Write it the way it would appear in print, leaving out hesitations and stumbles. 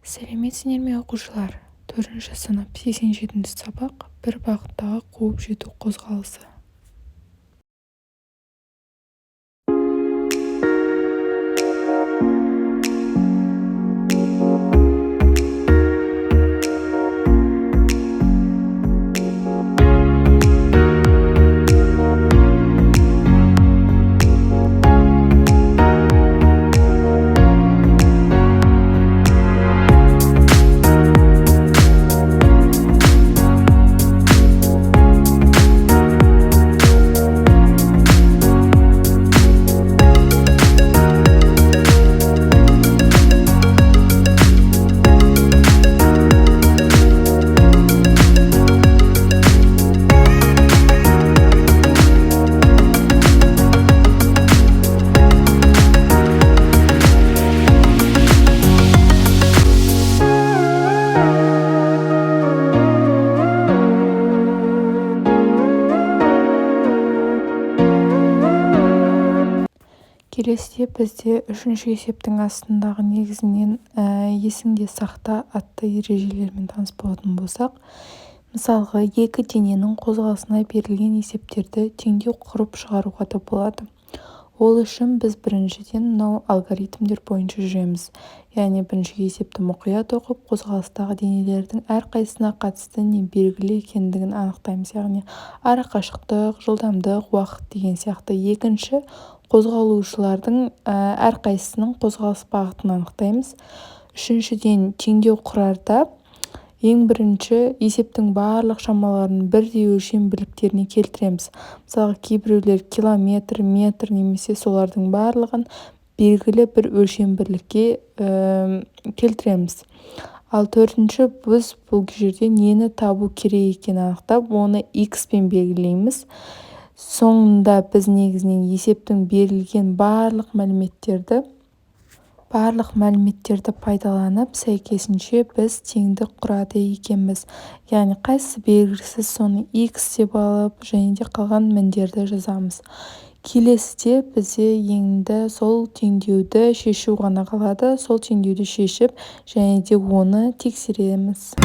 сәлеметсіңдер ме оқушылар? 4 сынып 87 сабақ бір бағыттағы қуып жету қозғалысы. Келесіде бізде үшінші есептің астындағы негізінен есіңде сақта атты ережелермен таныс болатын болсақ, мысалға екі дененің қозғалысына берілген есептерді теңдеу құрып шығаруға да болады. Ол үшін біз біріншіден мынау алгоритмдер бойынша жүреміз. Яғни бірінші есепті мұқият оқып, қозғалыстағы денелердің әрқайсысына қатысты не белгілі екендігін анықтаймыз. Яғни арақашықтық, жылдамдық, уақыт деген сияқты. Екінші, қозғалушылардың әрқайсысының қозғалыс бағытын анықтаймыз. Үшіншіден, теңдеу құрарда ең бірінші есептің барлық шамаларын бірдей өлшем бірліктеріне келтіреміз. Мысалы, кейбіреулер километр, метр немесе солардың барлығын белгілі бір өлшем бірлікке келтіреміз. Ал төртінші, біз бұл жерде нені табу керек екенін анықтап, оны x пен белгілейміз. Соңында біз негізінен есептің берілген барлық мәліметтерді пайдаланып, сәйкесінше біз теңдік құрады екенбіз. Яғни қайсысы белгісіз, соны x деп алып, және де қалған мәндерді жазамыз. Келесіде бізде енді сол теңдеуді шешу ғана қалады. Сол теңдеуді шешіп, және де оны тексереміз.